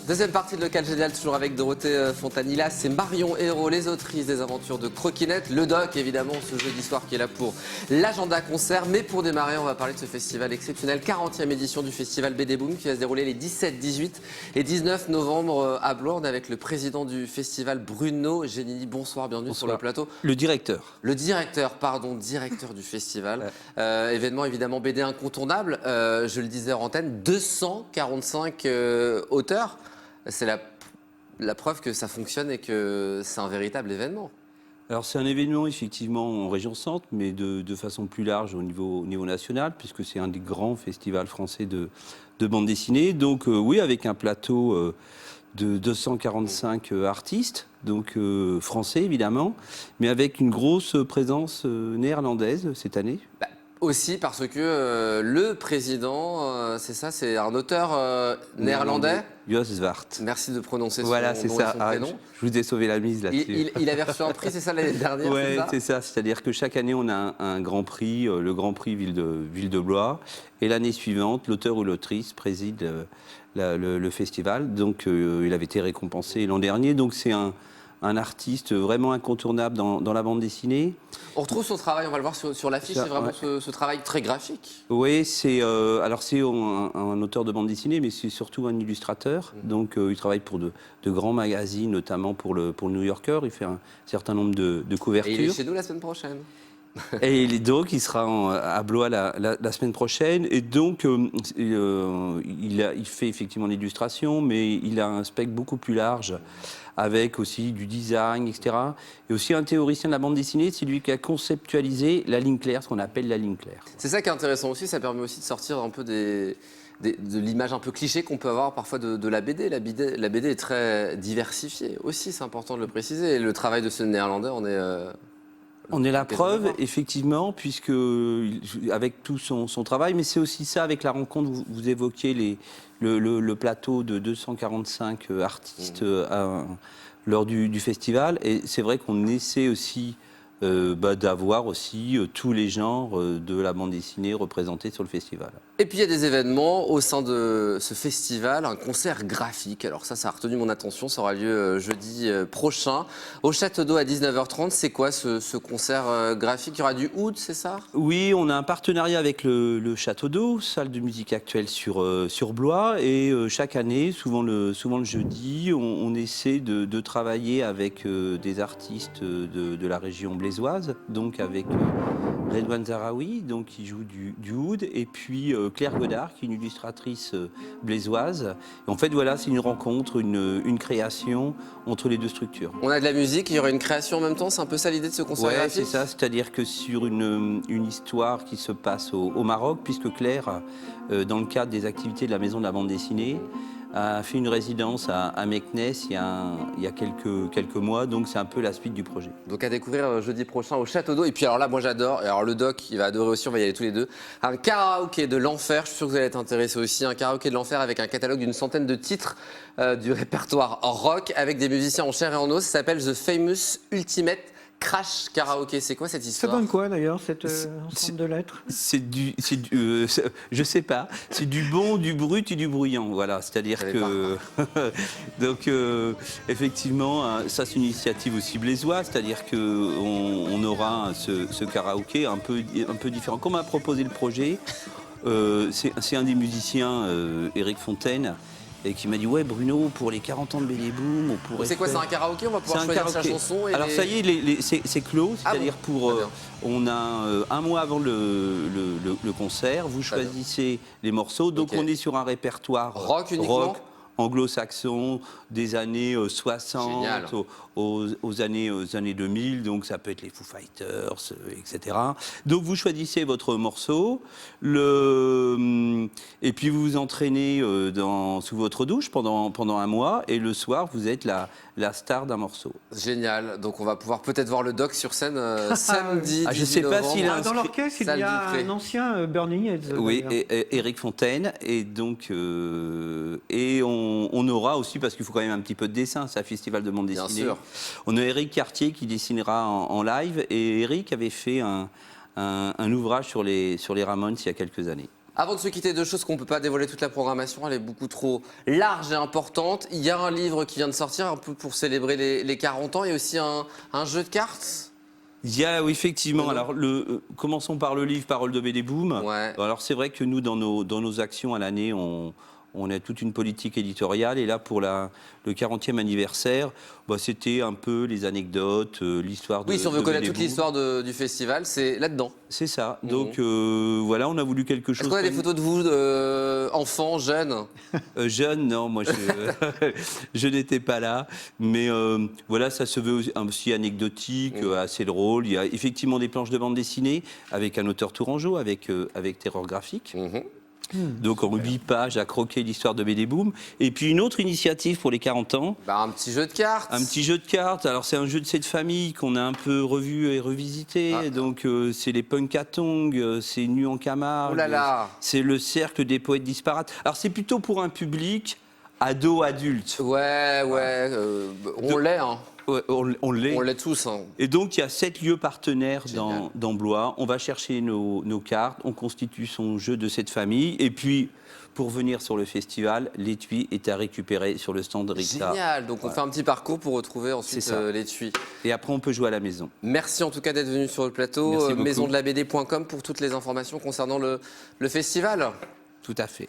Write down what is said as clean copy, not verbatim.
Deuxième partie de Local Génial, toujours avec Dorothée Fontanilla. C'est Marion Hérault, les autrices des aventures de Croquinette. Le doc, évidemment, ce jeudi soir qui est là pour l'agenda concert. Mais pour démarrer, on va parler de ce festival exceptionnel. 40e édition du festival BD Boom qui va se dérouler les 17, 18 et 19 novembre à Blois. On est avec le président du festival, Bruno Genini. Bonsoir, bienvenue sur le plateau. Le directeur. Le directeur du festival. Événement évidemment BD incontournable. Je le disais en antenne, 245 auteurs. C'est la preuve que ça fonctionne et que c'est un véritable événement. Alors c'est un événement effectivement en région centre, mais de façon plus large au niveau national, puisque c'est un des grands festivals français de bande dessinée. Donc oui, avec un plateau de 245 artistes, donc français évidemment, mais avec une grosse présence néerlandaise cette année. Aussi parce que le président, c'est ça, c'est un auteur néerlandais. Jos Zwart. Merci de prononcer son Voilà, c'est nom ça. et son prénom. Je vous ai sauvé la mise là-dessus. Il avait reçu un prix, c'est ça, l'année dernière? Oui, c'est ça. C'est-à-dire que chaque année, on a un grand prix, le Grand Prix Ville de Blois. Et l'année suivante, l'auteur ou l'autrice préside le festival. Donc, il avait été récompensé l'an dernier. Donc, c'est un artiste vraiment incontournable dans la bande dessinée. On retrouve son travail, on va le voir sur l'affiche, c'est vraiment ce travail très graphique. Oui, c'est un auteur de bande dessinée, mais c'est surtout un illustrateur. Donc il travaille pour de grands magazines, notamment pour le New Yorker. Il fait un certain nombre de couvertures. Et il est chez nous la semaine prochaine. Et il sera à Blois la semaine prochaine. Et donc, il fait effectivement l'illustration, mais il a un spectre beaucoup plus large, avec aussi du design, etc. Et aussi un théoricien de la bande dessinée, c'est lui qui a conceptualisé la ligne claire, ce qu'on appelle la ligne claire. C'est ça qui est intéressant aussi, ça permet aussi de sortir un peu de l'image un peu cliché qu'on peut avoir parfois de la BD. La BD est très diversifiée aussi, c'est important de le préciser. Et le travail de ce Néerlandais, on est la preuve, effectivement, puisque avec tout son travail, mais c'est aussi ça avec la rencontre, vous évoquiez le plateau de 245 artistes lors du festival, et c'est vrai qu'on essaie aussi d'avoir aussi tous les genres de la bande dessinée représentés sur le festival. Et puis il y a des événements au sein de ce festival, un concert graphique. Alors ça a retenu mon attention, ça aura lieu jeudi prochain au Château d'Eau à 19h30. C'est quoi ce concert graphique? Il y aura du oud, c'est ça? Oui, on a un partenariat avec le Château d'Eau, salle de musique actuelle sur Blois. Et chaque année, souvent le jeudi, on essaie de travailler avec des artistes de la région blésoise, donc avec Redouane Zahraoui, donc qui joue du oud, et puis Claire Godard, qui est une illustratrice blésoise. Et en fait, voilà, c'est une rencontre, une création entre les deux structures. On a de la musique, il y aura une création en même temps, c'est un peu ça l'idée de ce concert graphique? Oui, c'est ça, c'est-à-dire que sur une histoire qui se passe au Maroc, puisque Claire, dans le cadre des activités de la Maison de la bande dessinée, a fait une résidence à Meknès il y a quelques mois, donc c'est un peu la suite du projet. Donc à découvrir jeudi prochain au Château d'Eau. Et puis alors là, moi j'adore, et alors le doc, il va adorer aussi, on va y aller tous les deux, un karaoké de l'enfer, je suis sûr que vous allez être intéressés aussi, un karaoké de l'enfer avec un catalogue d'une centaine de titres du répertoire rock, avec des musiciens en chair et en os, ça s'appelle The Famous Ultimate Crash Karaoké. C'est quoi cette histoire? Ça donne quoi d'ailleurs, cette ensemble de lettres? Je sais pas, c'est du bon, du brut et du bruyant, voilà, c'est-à-dire que donc effectivement, ça c'est une initiative aussi blésoise, c'est-à-dire que on aura ce karaoké un peu différent. Comme a proposé le projet, c'est un des musiciens, Éric Fontaine, et qui m'a dit ouais Bruno, pour les 40 ans de BD Boom, on pourrait. C'est quoi, c'est un karaoké? On va pouvoir choisir sa chanson. Alors ça y est, c'est clos, c'est-à-dire on a un mois avant le concert, vous choisissez les morceaux, donc on est sur un répertoire rock uniquement. Anglo-saxon des années 60 aux années 2000, donc ça peut être les Foo Fighters, etc. Donc vous choisissez votre morceau, et puis vous vous entraînez sous votre douche pendant un mois, et le soir vous êtes la star d'un morceau. Génial, donc on va pouvoir peut-être voir le doc sur scène samedi. Je ne sais pas s'il dans l'orchestre, il y a un ancien Burning Heads. Oui, Éric Fontaine, et donc on aura aussi, parce qu'il faut quand même un petit peu de dessin, c'est un festival de bande dessinée. Bien sûr. On a Éric Cartier qui dessinera en live, et Éric avait fait un ouvrage sur les Ramones il y a quelques années. Avant de se quitter, deux choses qu'on ne peut pas dévoiler toute la programmation, elle est beaucoup trop large et importante. Il y a un livre qui vient de sortir un peu pour célébrer les 40 ans et aussi un jeu de cartes. Il y a, oui, effectivement, alors commençons par le livre Paroles de BD Boom. Ouais. Alors c'est vrai que nous, dans nos actions à l'année, on a toute une politique éditoriale, et là pour le 40e anniversaire, c'était un peu les anecdotes, l'histoire de... Oui, si on veut connaître toute l'histoire du festival, c'est là-dedans. C'est ça, donc voilà, on a voulu quelque chose... Est-ce qu'on a des photos de vous, enfants, jeunes? Jeune, non, moi je n'étais pas là, mais voilà, ça se veut aussi anecdotique, assez drôle. Il y a effectivement des planches de bande dessinée avec un auteur tourangeau, avec Terreur Graphique. Donc en 8 pages à croquer l'histoire de BD Boom. Et puis une autre initiative pour les 40 ans. Un petit jeu de cartes. Un petit jeu de cartes. Alors c'est un jeu de cette famille qu'on a un peu revu et revisité. Donc c'est les Punkatongs, c'est Nu en Camargue. Oh là là. C'est le cercle des poètes disparates. Alors c'est plutôt pour un public ado-adulte. Ouais, on l'est, hein. Ouais, on l'est. On l'est tous. Hein. Et donc, il y a 7 lieux partenaires dans Blois. On va chercher nos cartes, on constitue son jeu de cette famille. Et puis, pour venir sur le festival, l'étui est à récupérer sur le stand de Rixa. Génial. Donc, on fait un petit parcours pour retrouver ensuite l'étui. Et après, on peut jouer à la maison. Merci en tout cas d'être venu sur le plateau. Maisondelabd.com pour toutes les informations concernant le festival. Tout à fait.